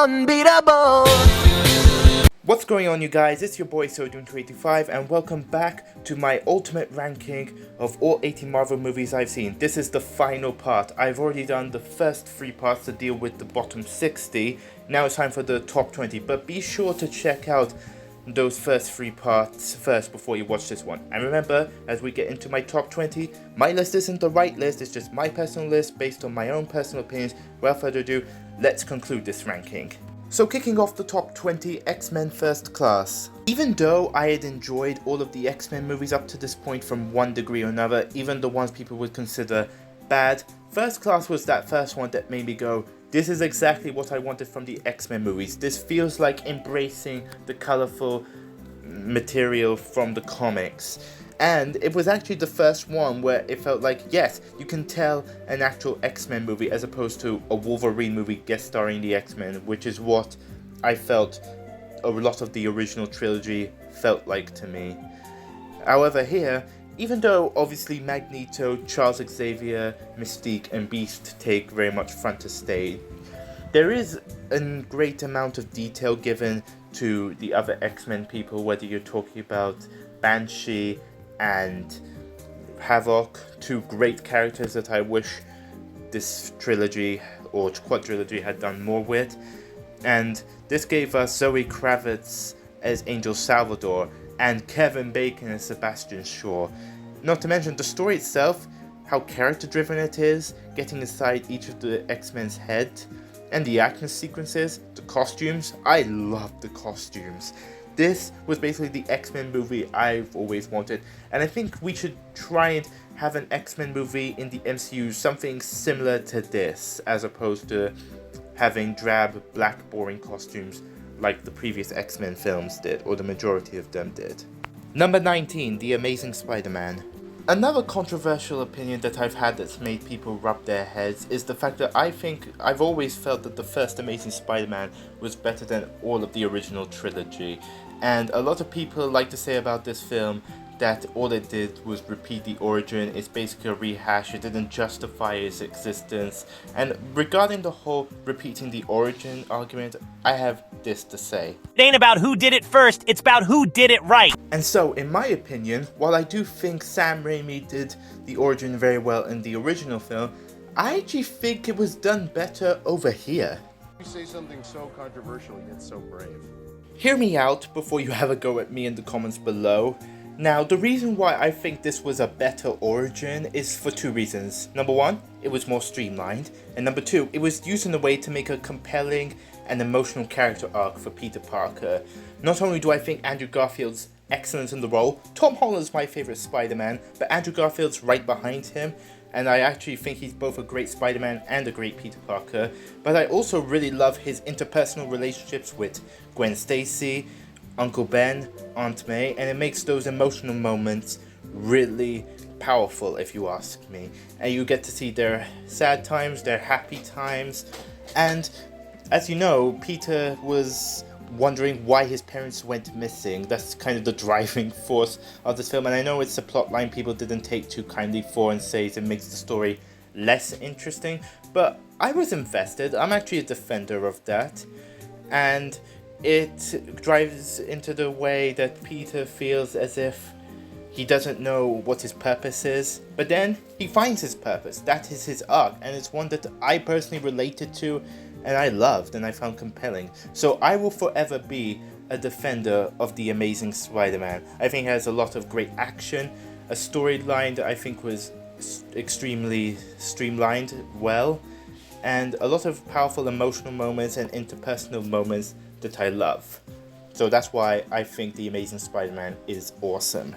unbeatable. What's going on, you guys? It's your boy Sodium285 and welcome back to my ultimate ranking of all 80 Marvel movies I've seen. This is the final part. I've already done the first 3 parts to deal with the bottom 60. Now it's time for the top 20, but be sure to check out those first 3 parts first before you watch this one. And remember, as we get into my top 20, my list isn't the right list, it's just my personal list based on my own personal opinions. Without further ado, let's conclude this ranking. So kicking off the top 20, X-Men First Class. Even though I had enjoyed all of the X-Men movies up to this point from one degree or another, even the ones people would consider bad, First Class was that first one that made me go, this is exactly what I wanted from the X-Men movies. This feels like embracing the colourful material from the comics. And it was actually the first one where it felt like, yes, you can tell an actual X-Men movie as opposed to a Wolverine movie guest starring the X-Men, which is what I felt a lot of the original trilogy felt like to me. However, here, even though obviously Magneto, Charles Xavier, Mystique and Beast take very much front stage, there is a great amount of detail given to the other X-Men people, whether you're talking about Banshee and Havoc, 2 great characters that I wish this trilogy or quadrilogy had done more with. And this gave us Zoe Kravitz as Angel Salvador and Kevin Bacon as Sebastian Shaw. Not to mention the story itself, how character driven it is, getting inside each of the X-Men's head, and the action sequences, the costumes. I love the costumes. This was basically the X-Men movie I've always wanted, and I think we should try and have an X-Men movie in the MCU, something similar to this, as opposed to having drab, black, boring costumes like the previous X-Men films did, or the majority of them did. Number 19, The Amazing Spider-Man. Another controversial opinion that I've had that's made people rub their heads is the fact that I've always felt that the first Amazing Spider-Man was better than all of the original trilogy. And a lot of people like to say about this film that all it did was repeat the origin. It's basically a rehash, it didn't justify its existence. And regarding the whole repeating the origin argument, I have this to say. It ain't about who did it first, it's about who did it right. And so, in my opinion, while I do think Sam Raimi did the origin very well in the original film, I actually think it was done better over here. You say something so controversial yet so brave. Hear me out before you have a go at me in the comments below. Now, the reason why I think this was a better origin is for 2 reasons. Number 1, it was more streamlined, and number 2, it was used in a way to make a compelling and emotional character arc for Peter Parker. Not only do I think Andrew Garfield's excellent in the role, Tom Holland's my favourite Spider-Man, but Andrew Garfield's right behind him, and I actually think he's both a great Spider-Man and a great Peter Parker. But I also really love his interpersonal relationships with Gwen Stacy, Uncle Ben, Aunt May, and it makes those emotional moments really powerful, if you ask me. And you get to see their sad times, their happy times, and as you know, Peter was wondering why his parents went missing. That's kind of the driving force of this film, and I know it's a plot line people didn't take too kindly for and say it makes the story less interesting, but I was invested. I'm actually a defender of that, and it drives into the way that Peter feels as if he doesn't know what his purpose is, but then he finds his purpose. That is his arc, and it's one that I personally related to and I loved and I found compelling. So I will forever be a defender of The Amazing Spider-Man. I think it has a lot of great action, a storyline that I think was extremely streamlined well, and a lot of powerful emotional moments and interpersonal moments that I love. So that's why I think The Amazing Spider-Man is awesome.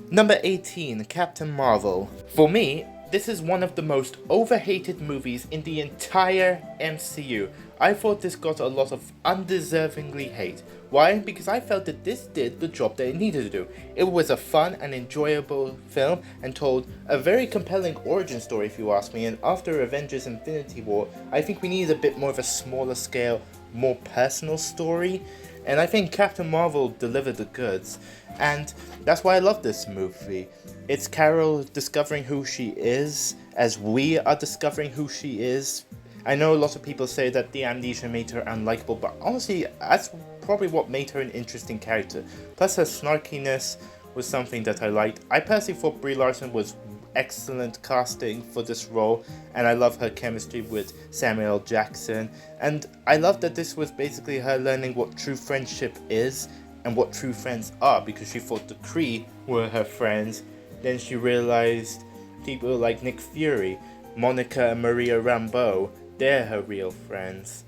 Number 18, Captain Marvel. For me, this is one of the most overhated movies in the entire MCU. I thought this got a lot of undeservingly hate. Why? Because I felt that this did the job that it needed to do. It was a fun and enjoyable film and told a very compelling origin story, if you ask me, and after Avengers Infinity War, I think we needed a bit more of a smaller scale, more personal story. And I think Captain Marvel delivered the goods, and that's why I love this movie. It's Carol discovering who she is, as we are discovering who she is, I know a lot of people say that the amnesia made her unlikable, but honestly, that's probably what made her an interesting character. Plus, her snarkiness was something that I liked. I personally thought Brie Larson was excellent casting for this role, and I love her chemistry with Samuel L. Jackson. And I love that this was basically her learning what true friendship is and what true friends are, because she thought the Kree were her friends. Then she realized people like Nick Fury, Monica and Maria Rambeau, they're her real friends.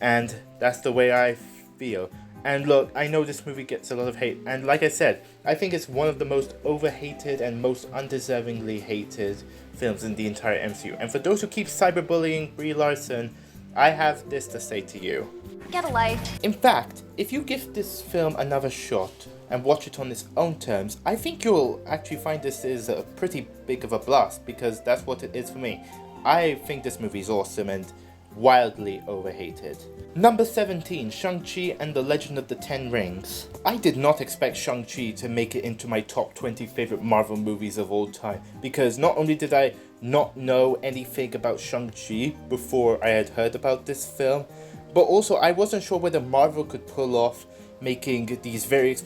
And that's the way I feel. And look, I know this movie gets a lot of hate, and like I said, I think it's one of the most overhated and most undeservingly hated films in the entire MCU. And for those who keep cyberbullying Brie Larson, I have this to say to you. Get a life. In fact, if you give this film another shot and watch it on its own terms, I think you'll actually find this is a pretty big of a blast, because that's what it is for me. I think this movie is awesome and wildly overhated. Number 17, Shang-Chi and the Legend of the Ten Rings. I did not expect Shang-Chi to make it into my top 20 favorite Marvel movies of all time, because not only did I not know anything about Shang-Chi before I had heard about this film, but also I wasn't sure whether Marvel could pull off making these very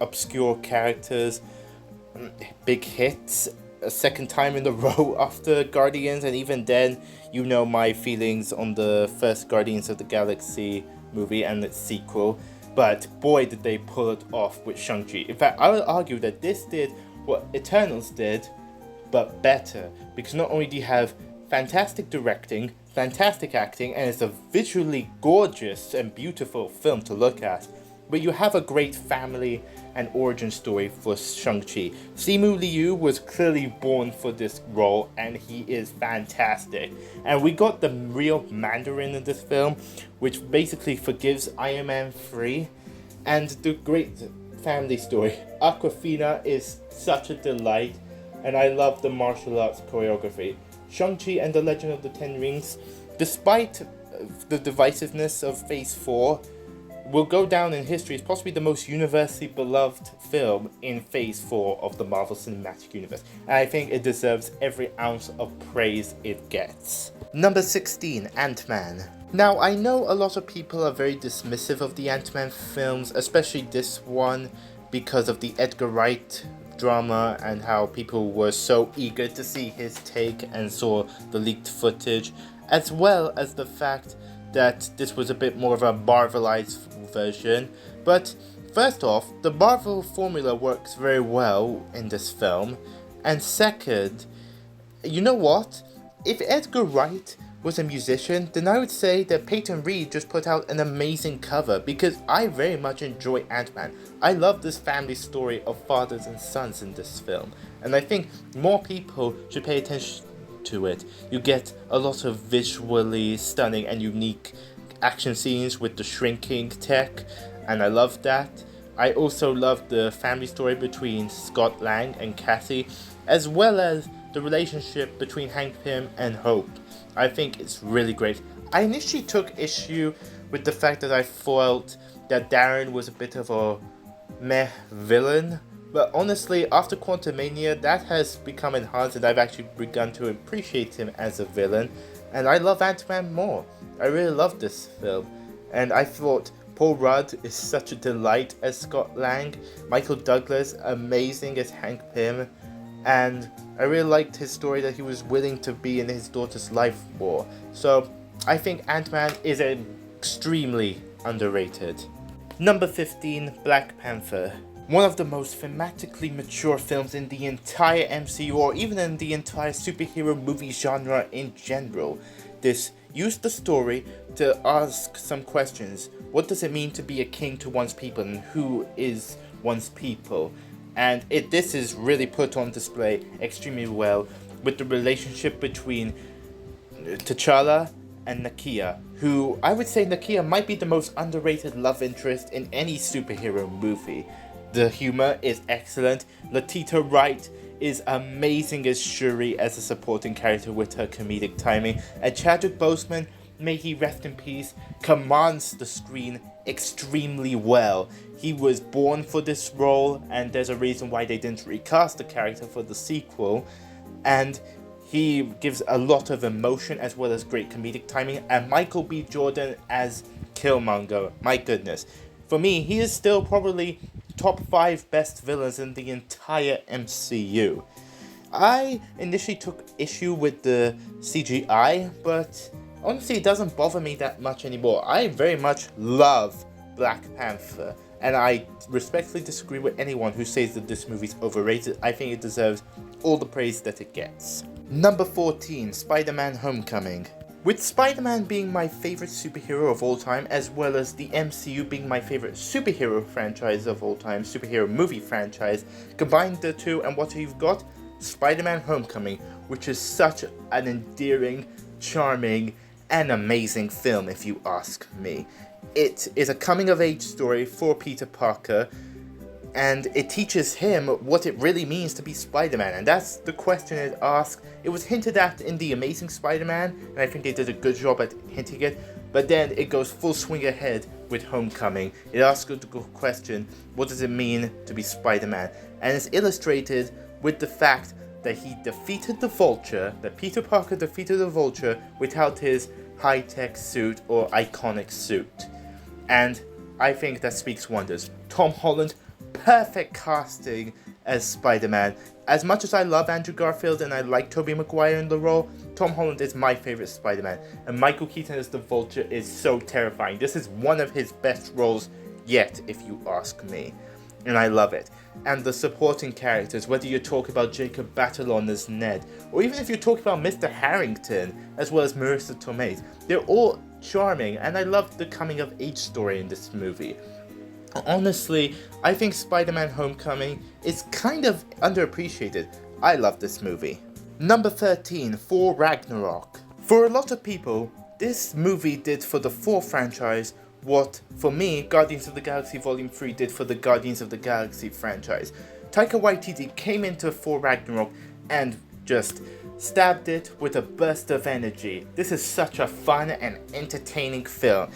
obscure characters big hits a second time in a row after Guardians. And even then, you know my feelings on the first Guardians of the Galaxy movie and its sequel, but boy did they pull it off with Shang-Chi. In fact, I would argue that this did what Eternals did, but better, because not only do you have fantastic directing, fantastic acting, and it's a visually gorgeous and beautiful film to look at, but you have a great family and origin story for Shang-Chi. Simu Liu was clearly born for this role, and he is fantastic. And we got the real Mandarin in this film, which basically forgives Iron Man 3, and the great family story. Awkwafina is such a delight, and I love the martial arts choreography. Shang-Chi and the Legend of the Ten Rings, despite the divisiveness of Phase 4, will go down in history as possibly the most universally beloved film in Phase 4 of the Marvel Cinematic Universe. And I think it deserves every ounce of praise it gets. Number 16, Ant-Man. Now, I know a lot of people are very dismissive of the Ant-Man films, especially this one, because of the Edgar Wright drama and how people were so eager to see his take and saw the leaked footage, as well as the fact that this was a bit more of a Marvelized version. But first off, the Marvel formula works very well in this film, and second, you know what? If Edgar Wright was a musician, then I would say that Peyton Reed just put out an amazing cover, because I very much enjoy Ant-Man. I love this family story of fathers and sons in this film, and I think more people should pay attention to it. You get a lot of visually stunning and unique action scenes with the shrinking tech, and I love that. I also love the family story between Scott Lang and Cassie, as well as the relationship between Hank Pym and Hope. I think it's really great. I initially took issue with the fact that I felt that Darren was a bit of a meh villain, but honestly, after Quantumania, that has become enhanced, and I've actually begun to appreciate him as a villain, and I love Ant-Man more. I really love this film, and I thought Paul Rudd is such a delight as Scott Lang, Michael Douglas amazing as Hank Pym, and I really liked his story that he was willing to be in his daughter's life more. So I think Ant-Man is extremely underrated. Number 15, Black Panther. One of the most thematically mature films in the entire MCU, or even in the entire superhero movie genre in general. This used the story to ask some questions. What does it mean to be a king to one's people, and who is one's people? And this is really put on display extremely well with the relationship between T'Challa and Nakia, who I would say Nakia might be the most underrated love interest in any superhero movie. The humor is excellent. Letitia Wright is amazing as Shuri as a supporting character with her comedic timing, and Chadwick Boseman, may he rest in peace, commands the screen extremely well. He was born for this role, and there's a reason why they didn't recast the character for the sequel, and He gives a lot of emotion as well as great comedic timing. And Michael B. Jordan as Killmonger, my goodness. For me, he is still probably top 5 best villains in the entire MCU. I initially took issue with the CGI, but honestly it doesn't bother me that much anymore. I very much love Black Panther, and I respectfully disagree with anyone who says that this movie's overrated. I think it deserves all the praise that it gets. Number 14, Spider-Man Homecoming. With Spider-Man being my favorite superhero of all time, as well as the MCU being my favorite superhero franchise of all time, superhero movie franchise, combine the two and what you've got? Spider-Man Homecoming, which is such an endearing, charming, and amazing film if you ask me. It is a coming-of-age story for Peter Parker, and it teaches him what it really means to be Spider-Man, and that's the question it asks. It was hinted at in The Amazing Spider-Man, and I think they did a good job at hinting it, but then it goes full swing ahead with Homecoming. It asks the question, what does it mean to be Spider-Man? And it's illustrated with the fact that he defeated the Vulture, that Peter Parker defeated the Vulture without his high-tech suit or iconic suit. And I think that speaks wonders. Tom Holland, perfect casting as Spider-Man. As much as I love Andrew Garfield and I like Tobey Maguire in the role, Tom Holland is my favorite Spider-Man. And Michael Keaton as the Vulture is so terrifying. This is one of his best roles yet, if you ask me. And I love it. And the supporting characters, whether you talk about Jacob Batalon as Ned, or even if you talk about Mr. Harrington, as well as Marissa Tomei, they're all charming, and I love the coming-of-age story in this movie. Honestly, I think Spider-Man Homecoming is kind of underappreciated. I love this movie. Number 13, Thor Ragnarok. For a lot of people, this movie did for the Thor franchise what, for me, Guardians of the Galaxy Volume 3 did for the Guardians of the Galaxy franchise. Taika Waititi came into Thor Ragnarok and just stabbed it with a burst of energy. This is such a fun and entertaining film.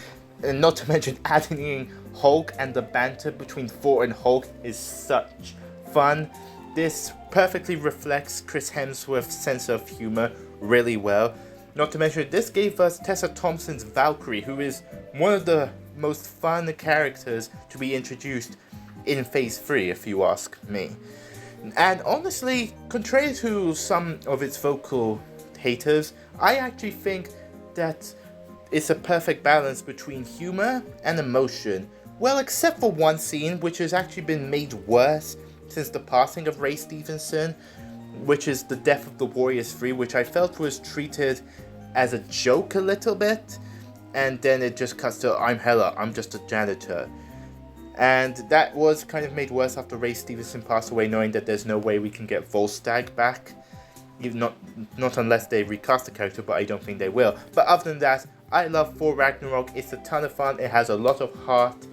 And not to mention adding in Hulk, and the banter between Thor and Hulk is such fun. This perfectly reflects Chris Hemsworth's sense of humor really well. Not to mention, this gave us Tessa Thompson's Valkyrie, who is one of the most fun characters to be introduced in Phase 3, if you ask me. And honestly, contrary to some of its vocal haters, I actually think that it's a perfect balance between humor and emotion. Well, except for one scene, which has actually been made worse since the passing of Ray Stevenson, which is the death of the Warriors 3, which I felt was treated as a joke a little bit, and then it just cuts to, I'm Hela, I'm just a janitor. And that was kind of made worse after Ray Stevenson passed away, knowing that there's no way we can get Volstagg back. Even not unless they recast the character, but I don't think they will. But other than that, I love Thor Ragnarok. It's a ton of fun, it has a lot of heart,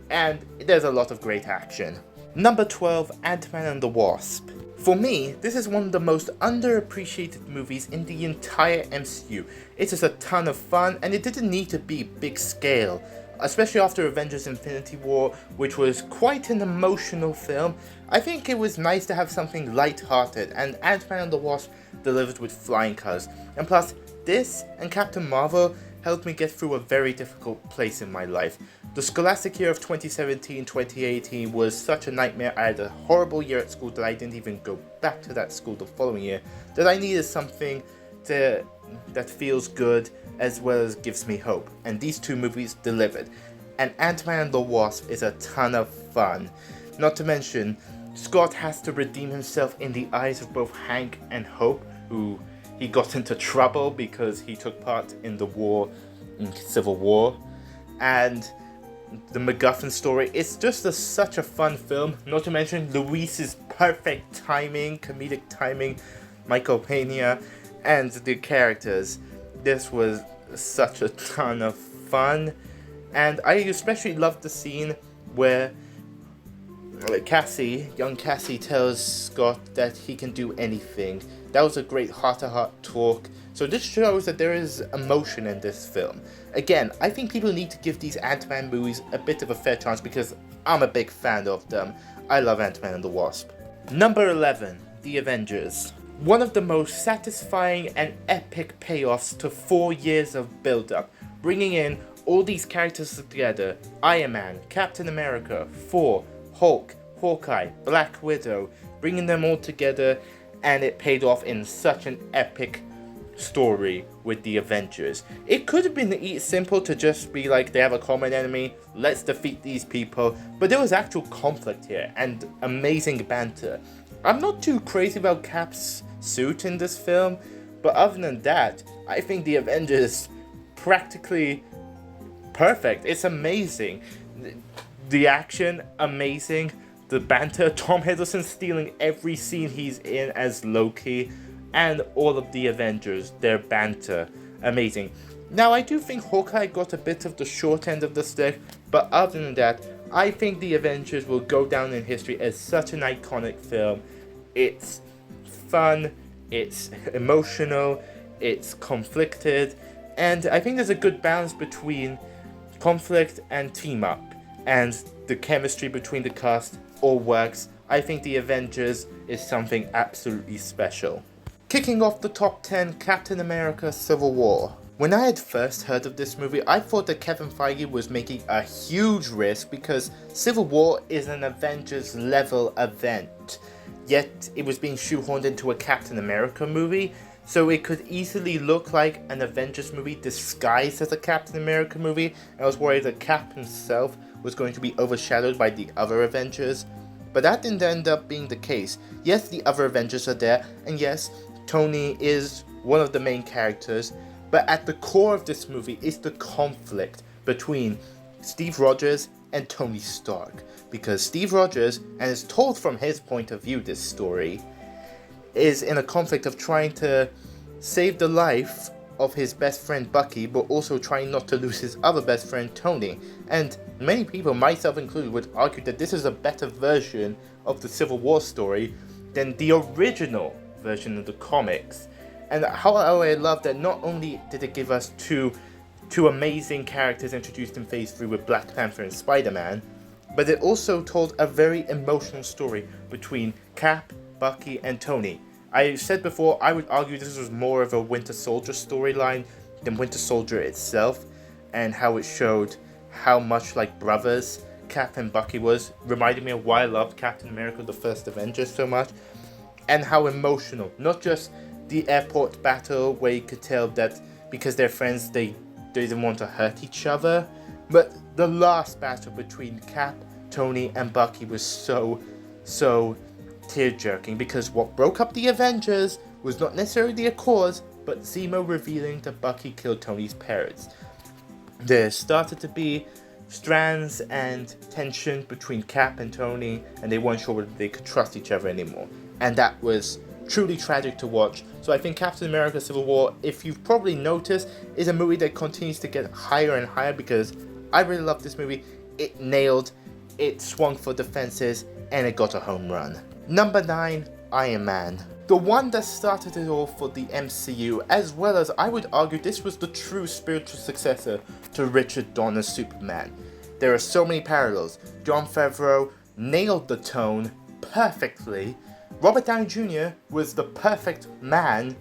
and there's a lot of great action. Number 12, Ant-Man and the Wasp. For me, this is one of the most underappreciated movies in the entire MCU. It is a ton of fun, and it didn't need to be big scale, especially after Avengers Infinity War, which was quite an emotional film. I think it was nice to have something light-hearted, and Ant-Man and the Wasp delivered with flying colours. And plus, this and Captain Marvel helped me get through a very difficult place in my life. The scholastic year of 2017-2018 was such a nightmare. I had a horrible year at school that I didn't even go back to that school the following year, that I needed something that feels good as well as gives me hope. And these two movies delivered. And Ant-Man and the Wasp is a ton of fun. Not to mention, Scott has to redeem himself in the eyes of both Hank and Hope, who he got into trouble because he took part in the war, in Civil War. And the MacGuffin story, it's just such a fun film. Not to mention Luis's perfect timing, comedic timing, Michael Pena, and the characters. This was such a ton of fun. And I especially loved the scene where young Cassie tells Scott that he can do anything. That was a great heart-to-heart talk. So this shows that there is emotion in this film. Again, I think people need to give these Ant-Man movies a bit of a fair chance because I'm a big fan of them. I love Ant-Man and the Wasp. Number 11, The Avengers. one of the most satisfying and epic payoffs to 4 years of build-up, bringing in all these characters together: Iron Man, Captain America, Thor, Hulk, Hawkeye, Black Widow, bringing them all together, and it paid off in such an epic story with the Avengers. It could have been simple to just be like, they have a common enemy, let's defeat these people, but there was actual conflict here and amazing banter. I'm not too crazy about Cap's suit in this film, but other than that, I think the Avengers practically perfect. It's amazing. The action, amazing. The banter, Tom Hiddleston stealing every scene he's in as Loki, and all of the Avengers, their banter, amazing. Now, I do think Hawkeye got a bit of the short end of the stick, but other than that, I think the Avengers will go down in history as such an iconic film. It's fun, it's emotional, it's conflicted, and I think there's a good balance between conflict and team up, and the chemistry between the cast all works. I think the Avengers is something absolutely special. Kicking off the top 10, Captain America Civil War. When I had first heard of this movie, I thought that Kevin Feige was making a huge risk because Civil War is an Avengers level event, yet it was being shoehorned into a Captain America movie, so it could easily look like an Avengers movie disguised as a Captain America movie. I was worried that Cap himself was going to be overshadowed by the other Avengers, but that didn't end up being the case. Yes, the other Avengers are there, and yes, Tony is one of the main characters, but at the core of this movie is the conflict between Steve Rogers and Tony Stark, because Steve Rogers, and it's told from his point of view, this story, is in a conflict of trying to save the life of his best friend Bucky, but also trying not to lose his other best friend Tony. And many people, myself included, would argue that this is a better version of the Civil War story than the original version of the comics. And how I love that not only did it give us two amazing characters introduced in Phase 3 with Black Panther and Spider-Man, but it also told a very emotional story between Cap, Bucky, and Tony. I said before, I would argue this was more of a Winter Soldier storyline than Winter Soldier itself, and how it showed how much like brothers Cap and Bucky was, reminding me of why I loved Captain America: The First Avenger so much, and how emotional, not just the airport battle where you could tell that because they're friends they didn't want to hurt each other, but the last battle between Cap, Tony, and Bucky was so tear-jerking, because what broke up the Avengers was not necessarily the Accords, but Zemo revealing that Bucky killed Tony's parents. There started to be strands and tension between Cap and Tony, and they weren't sure whether they could trust each other anymore. And that was truly tragic to watch. So I think Captain America Civil War, if you've probably noticed, is a movie that continues to get higher and higher, because I really love this movie. It nailed, it swung for the fences, and it got a home run. Number 9, Iron Man. The one that started it all for the MCU, as well as I would argue this was the true spiritual successor to Richard Donner's Superman. There are so many parallels. Jon Favreau nailed the tone perfectly. Robert Downey Jr. was the perfect man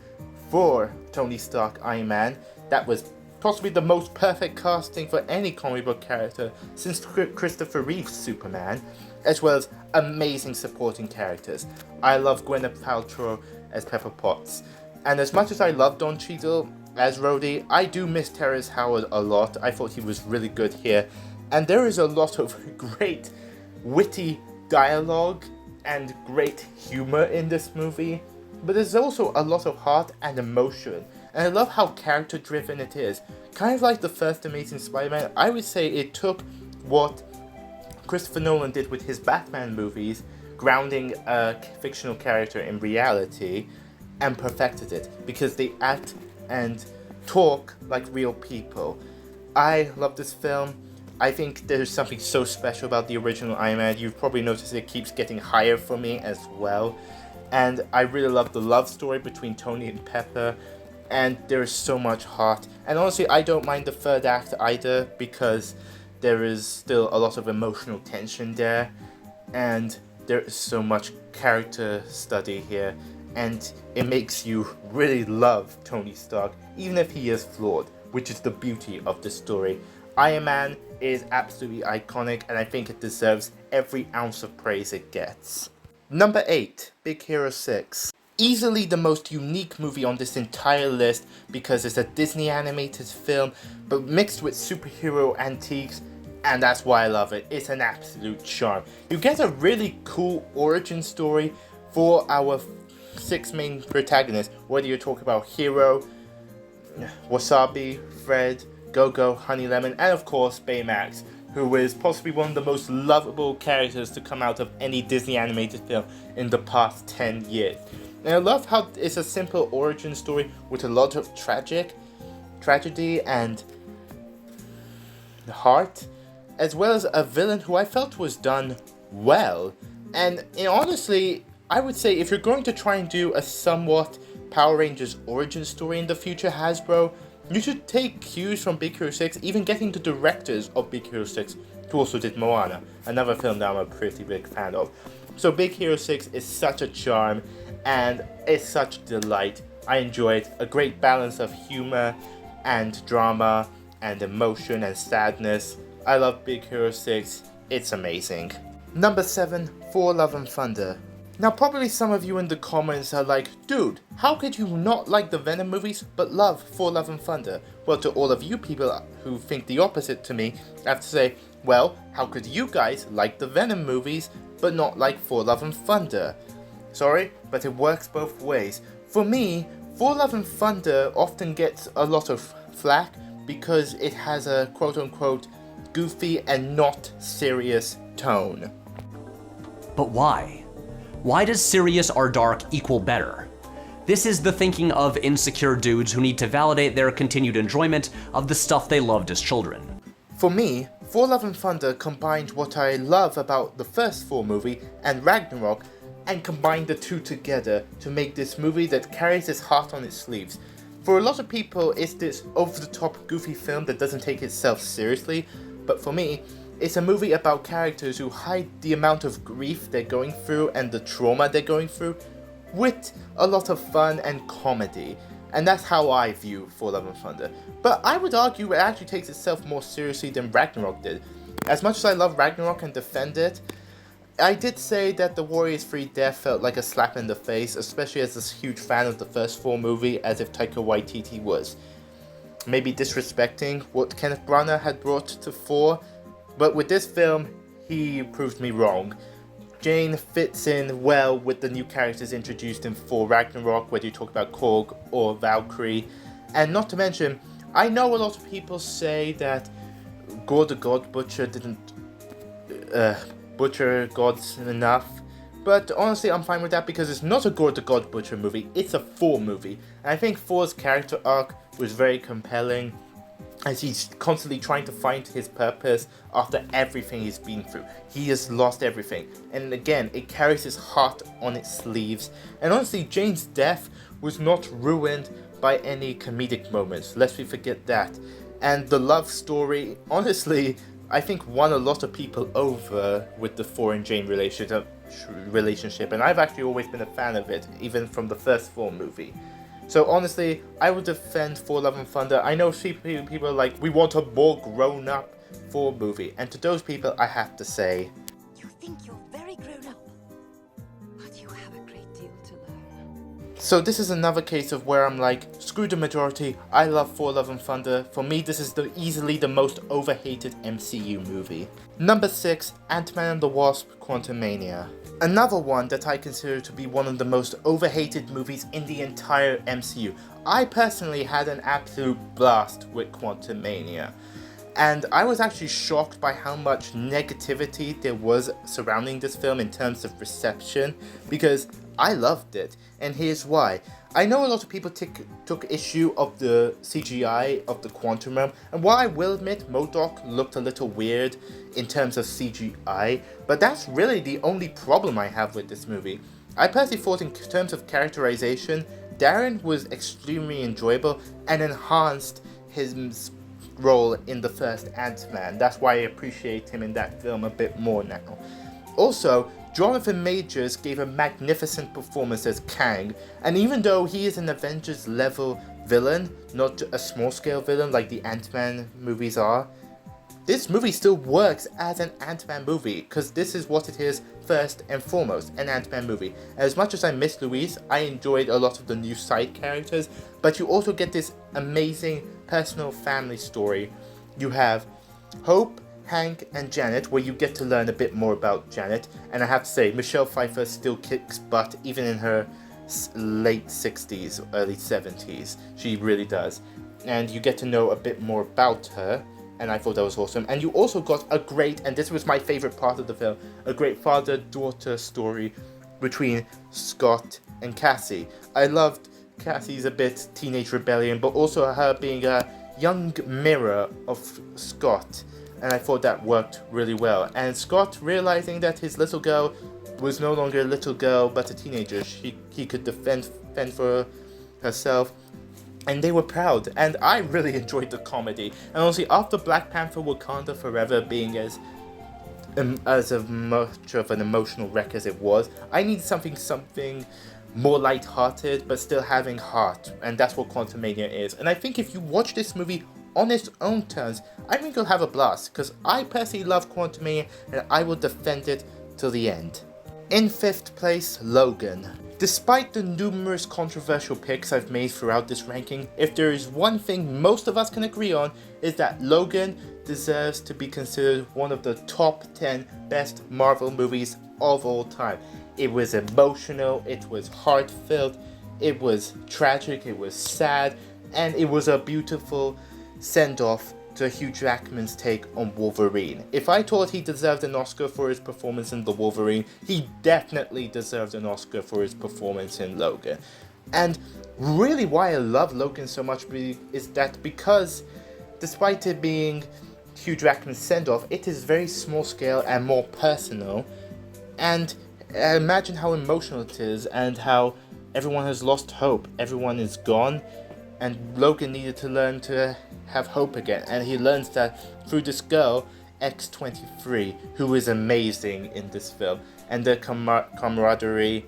for Tony Stark Iron Man. That was possibly the most perfect casting for any comic book character since Christopher Reeve's Superman, as well as amazing supporting characters. I love Gwyneth Paltrow as Pepper Potts, and as much as I love Don Cheadle as Rhodey, I do miss Terrence Howard a lot. I thought he was really good here, and there is a lot of great witty dialogue and great humor in this movie, but there's also a lot of heart and emotion, and I love how character driven it is. Kind of like the first Amazing Spider-Man, I would say it took what Christopher Nolan did with his Batman movies, grounding a fictional character in reality, and perfected it, because they act and talk like real people. I love this film. I think there's something so special about the original Iron Man. You've probably noticed it keeps getting higher for me as well. And I really love the love story between Tony and Pepper. And there is so much heart. And honestly, I don't mind the third act either, because there is still a lot of emotional tension there. And there is so much character study here. and it makes you really love Tony Stark, even if he is flawed, which is the beauty of the story. Iron Man is absolutely iconic, and I think it deserves every ounce of praise it gets. Number 8, Big Hero 6. Easily the most unique movie on this entire list because it's a Disney animated film, but mixed with superhero antiques, and that's why I love it. It's an absolute charm. You get a really cool origin story for our 6 main protagonists, whether you're talking about Hero, Wasabi, Fred, Go-Go, Honey Lemon, and of course Baymax, who is possibly one of the most lovable characters to come out of any Disney animated film in the past 10 years. And I love how it's a simple origin story with a lot of tragedy and heart, as well as a villain who I felt was done well. And honestly, I would say if you're going to try and do a somewhat Power Rangers origin story in the future, Hasbro, you should take cues from Big Hero 6, even getting the directors of Big Hero 6, who also did Moana, another film that I'm a pretty big fan of. So Big Hero 6 is such a charm, and it's such a delight. I enjoy it. A great balance of humor and drama and emotion and sadness. I love Big Hero 6. It's amazing. Number 7, Thor Love and Thunder. Now probably some of you in the comments are like, dude, how could you not like the Venom movies but love Thor Love and Thunder? Well, to all of you people who think the opposite to me, I have to say, well, how could you guys like the Venom movies but not like Thor Love and Thunder? Sorry, but it works both ways. For me, Thor Love and Thunder often gets a lot of flack because it has a quote-unquote goofy and not serious tone. But why? Why does serious or dark equal better? This is the thinking of insecure dudes who need to validate their continued enjoyment of the stuff they loved as children. For me, Thor Love and Thunder combined what I love about the first Thor movie and Ragnarok, and combined the two together to make this movie that carries its heart on its sleeves. For a lot of people, it's this over-the-top goofy film that doesn't take itself seriously, but for me, it's a movie about characters who hide the amount of grief they're going through and the trauma they're going through with a lot of fun and comedy. And that's how I view Thor Love and Thunder. But I would argue it actually takes itself more seriously than Ragnarok did. As much as I love Ragnarok and defend it, I did say that the Warriors 3 death felt like a slap in the face, especially as a huge fan of the first Thor movie, as if Taika Waititi was maybe disrespecting what Kenneth Branagh had brought to Thor. But with this film, he proved me wrong. Jane fits in well with the new characters introduced in Thor Ragnarok, whether you talk about Korg or Valkyrie. And not to mention, I know a lot of people say that Gore the God Butcher didn't butcher gods enough. But honestly, I'm fine with that because it's not a Gore the God Butcher movie, it's a Thor movie. And I think Thor's character arc was very compelling, as he's constantly trying to find his purpose after everything he's been through. He has lost everything. And again, it carries his heart on its sleeves. And honestly, Jane's death was not ruined by any comedic moments. Lest we forget that. And the love story, honestly, I think won a lot of people over with the Thor and Jane relationship. And I've actually always been a fan of it, even from the first Thor movie. So honestly, I would defend Thor Love and Thunder. I know people are like, we want a more grown-up Thor movie. And to those people, I have to say, You think you're very grown up, but you have a great deal to learn. so this is another case of where I'm like, screw the majority, I love Thor Love and Thunder. For me, this is easily the most overhated MCU movie. Number 6, Ant-Man and the Wasp: Quantumania. Another one that I consider to be one of the most overhated movies in the entire MCU. I personally had an absolute blast with Quantumania. And I was actually shocked by how much negativity there was surrounding this film in terms of reception, because I loved it, and here's why. I know a lot of people took issue of the CGI of the Quantum Realm, and while I will admit MODOK looked a little weird in terms of CGI, but that's really the only problem I have with this movie. I personally thought in terms of characterization, Darren was extremely enjoyable and enhanced his role in the first Ant-Man. That's why I appreciate him in that film a bit more now. Also, Jonathan Majors gave a magnificent performance as Kang, and even though he is an Avengers level villain, not a small scale villain like the Ant-Man movies are, this movie still works as an Ant-Man movie, because this is what it is first and foremost, an Ant-Man movie. As much as I miss Louise, I enjoyed a lot of the new side characters, but you also get this amazing personal family story. You have Hope, Hank, and Janet, where you get to learn a bit more about Janet, and I have to say, Michelle Pfeiffer still kicks butt even in her late 60s, early 70s. She really does. And you get to know a bit more about her, and I thought that was awesome. And you also got a great, and this was my favorite part of the film, a great father-daughter story between Scott and Cassie. I loved Cassie's a bit teenage rebellion, but also her being a young mirror of Scott, and I thought that worked really well. And Scott realizing that his little girl was no longer a little girl but a teenager, he could fend for herself, and they were proud, and I really enjoyed the comedy. And honestly, after Black Panther Wakanda Forever being as much of an emotional wreck as it was, I needed something more light-hearted but still having heart, and that's what Quantumania is. And I think if you watch this movie on its own terms, I think you'll have a blast, because I personally love Quantumania and I will defend it till the end. In 5th place, Logan. Despite the numerous controversial picks I've made throughout this ranking, if there is one thing most of us can agree on, is that Logan deserves to be considered one of the top 10 best Marvel movies of all time. It was emotional, it was heartfelt, it was tragic, it was sad, and it was a beautiful send-off to Hugh Jackman's take on Wolverine. If I thought he deserved an Oscar for his performance in The Wolverine, he definitely deserved an Oscar for his performance in Logan. And really why I love Logan so much is that because despite it being Hugh Jackman's send-off, it is very small scale and more personal, and imagine how emotional it is and how everyone has lost hope, everyone is gone, and Logan needed to learn to have hope again, and he learns that through this girl, X-23, who is amazing in this film, and their camaraderie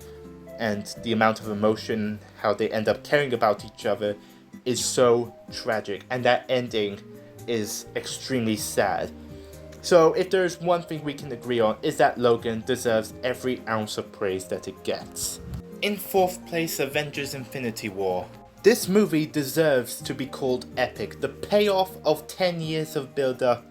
and the amount of emotion, how they end up caring about each other, is so tragic, and that ending is extremely sad. So if there's one thing we can agree on, is that Logan deserves every ounce of praise that it gets. In 4th place, Avengers Infinity War. This movie deserves to be called epic. The payoff of 10 years of build-up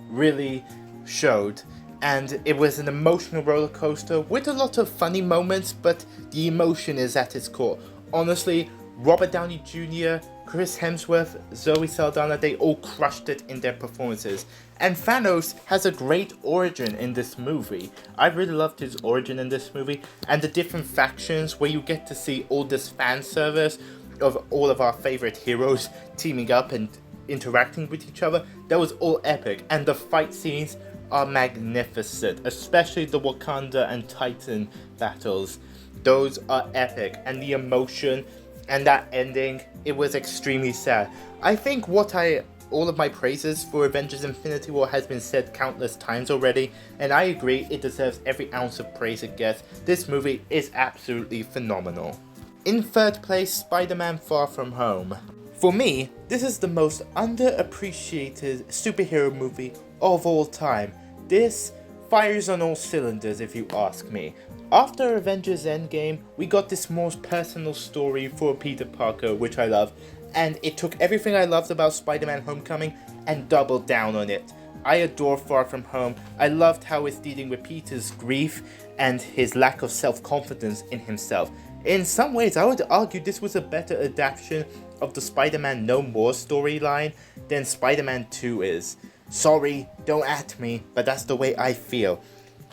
really showed, and it was an emotional roller coaster with a lot of funny moments, but the emotion is at its core. Honestly, Robert Downey Jr., Chris Hemsworth, Zoe Saldana, they all crushed it in their performances. And Thanos has a great origin in this movie. I really loved his origin in this movie, and the different factions where you get to see all this fan service of all of our favorite heroes teaming up and interacting with each other. That was all epic, and the fight scenes are magnificent, especially the Wakanda and Titan battles. Those are epic, and the emotion and that ending, it was extremely sad. I think all of my praises for Avengers Infinity War has been said countless times already, and I agree it deserves every ounce of praise it gets. This movie is absolutely phenomenal. In 3rd place, Spider-Man Far From Home. For me, this is the most underappreciated superhero movie of all time. This fires on all cylinders if you ask me. After Avengers Endgame, we got this more personal story for Peter Parker, which I love, and it took everything I loved about Spider-Man Homecoming and doubled down on it. I adore Far From Home. I loved how it's dealing with Peter's grief and his lack of self-confidence in himself. In some ways, I would argue this was a better adaptation of the Spider-Man No More storyline than Spider-Man 2 is. Sorry, don't at me, but that's the way I feel.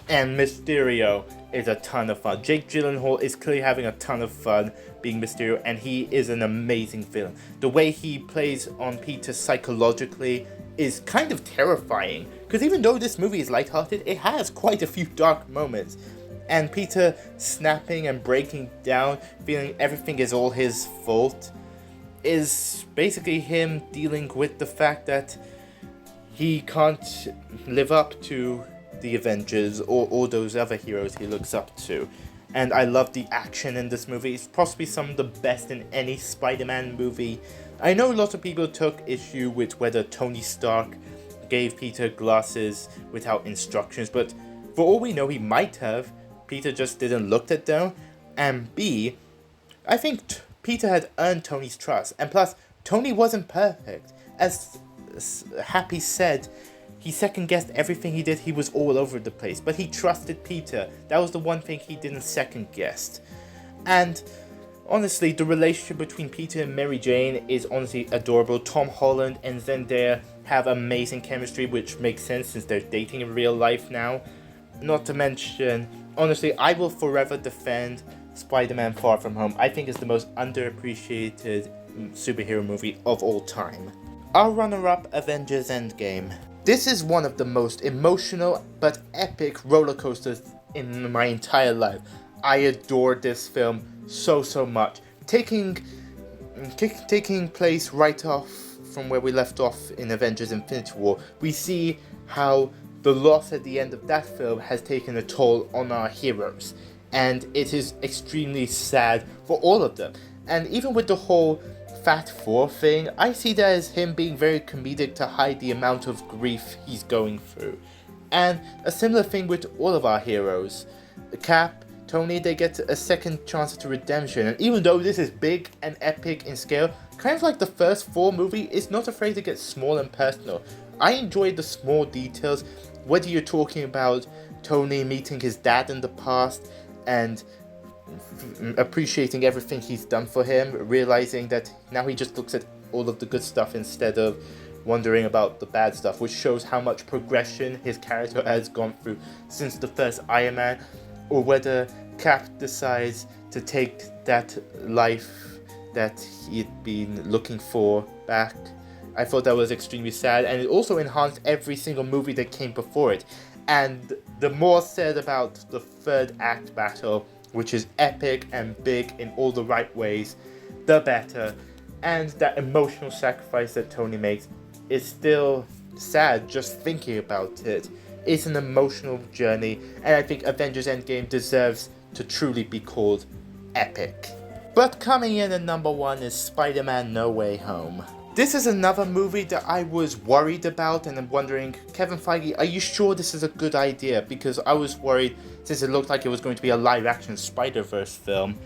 And Mysterio is a ton of fun. Jake Gyllenhaal is clearly having a ton of fun being Mysterio, and he is an amazing villain. The way he plays on Peter psychologically is kind of terrifying, because even though this movie is lighthearted, it has quite a few dark moments. And Peter snapping and breaking down, feeling everything is all his fault, is basically him dealing with the fact that he can't live up to the Avengers or all those other heroes he looks up to. And I love the action in this movie. It's possibly some of the best in any Spider-Man movie. I know a lot of people took issue with whether Tony Stark gave Peter glasses without instructions, but for all we know, he might have. Peter just didn't look at them. And B, I think Peter had earned Tony's trust. And plus, Tony wasn't perfect. As Happy said, he second-guessed everything he did. He was all over the place. But he trusted Peter. That was the one thing he didn't second-guess. And honestly, the relationship between Peter and Mary Jane is honestly adorable. Tom Holland and Zendaya have amazing chemistry, which makes sense since they're dating in real life now. Not to mention, honestly, I will forever defend Spider-Man Far From Home. I think it's the most underappreciated superhero movie of all time. Our runner-up, Avengers Endgame. This is one of the most emotional but epic roller coasters in my entire life. I adore this film so much. Taking place right off from where we left off in Avengers Infinity War, we see how the loss at the end of that film has taken a toll on our heroes. And it is extremely sad for all of them. And even with the whole Fat 4 thing, I see that as him being very comedic to hide the amount of grief he's going through. And a similar thing with all of our heroes. Cap, Tony, they get a second chance to redemption, and even though this is big and epic in scale, kind of like the first 4 movie, it's not afraid to get small and personal. I enjoy the small details, whether you're talking about Tony meeting his dad in the past and appreciating everything he's done for him, realizing that now he just looks at all of the good stuff instead of wondering about the bad stuff, which shows how much progression his character has gone through since the first Iron Man, or whether Cap decides to take that life that he'd been looking for back. I thought that was extremely sad, and it also enhanced every single movie that came before it. And the more said about the third act battle, which is epic and big in all the right ways, the better. And that emotional sacrifice that Tony makes is still sad just thinking about it. It's an emotional journey, and I think Avengers Endgame deserves to truly be called epic. But coming in at number 1 is Spider-Man No Way Home. This is another movie that I was worried about, and I'm wondering, Kevin Feige, are you sure this is a good idea? Because I was worried, since it looked like it was going to be a live-action Spider-Verse film,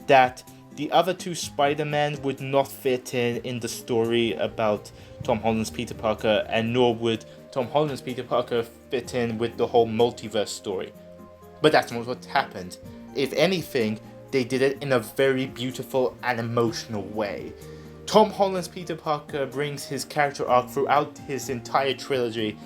that the other 2 Spider-Men would not fit in the story about Tom Holland's Peter Parker, and nor would Tom Holland's Peter Parker fit in with the whole multiverse story. But that's not what happened. If anything, they did it in a very beautiful and emotional way. Tom Holland's Peter Parker brings his character arc throughout his entire trilogy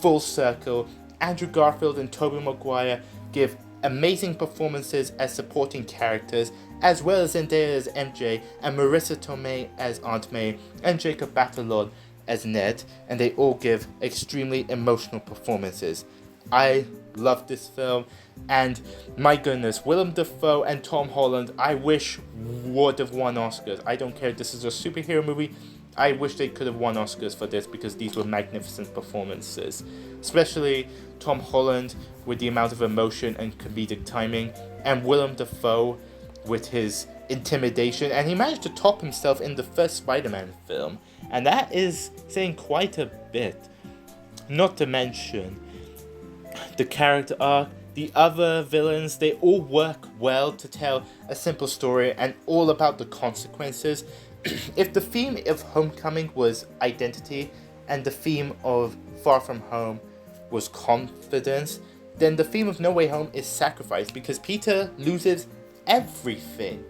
full circle. Andrew Garfield and Tobey Maguire give amazing performances as supporting characters, as well as Zendaya as MJ, and Marissa Tomei as Aunt May, and Jacob Batalon as Ned, and they all give extremely emotional performances. I love this film, and my goodness, Willem Dafoe and Tom Holland, I wish would have won Oscars. I don't care if this is a superhero movie, I wish they could have won Oscars for this because these were magnificent performances. Especially Tom Holland with the amount of emotion and comedic timing, and Willem Dafoe with his intimidation, and he managed to top himself in the first Spider-Man film, and that is saying quite a bit. Not to mention the character arc, the other villains, they all work well to tell a simple story and all about the consequences. If the theme of Homecoming was identity and the theme of Far From Home was confidence, then the theme of No Way Home is sacrifice, because Peter loses everything.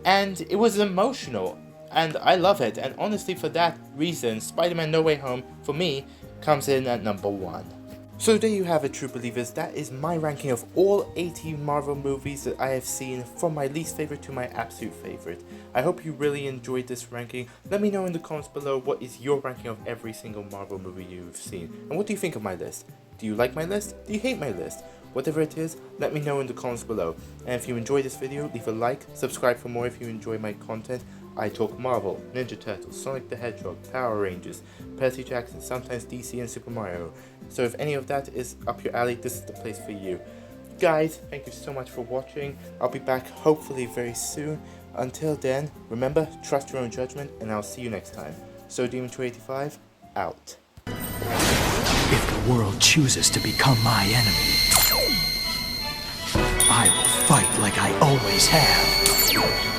And it was emotional, and I love it. And honestly, for that reason, Spider-Man No Way Home, for me, comes in at number 1. So there you have it, true believers. That is my ranking of all 80 Marvel movies that I have seen, from my least favorite to my absolute favorite. I hope you really enjoyed this ranking. Let me know in the comments below what is your ranking of every single Marvel movie you've seen. And what do you think of my list? Do you like my list? Do you hate my list? Whatever it is, let me know in the comments below. And if you enjoyed this video, leave a like, subscribe for more if you enjoy my content. I talk Marvel, Ninja Turtles, Sonic the Hedgehog, Power Rangers, Percy Jackson, sometimes DC and Super Mario. So if any of that is up your alley, this is the place for you. Guys, thank you so much for watching. I'll be back hopefully very soon. Until then, remember, trust your own judgment, and I'll see you next time. So Demon285, out. If the world chooses to become my enemy, I will fight like I always have.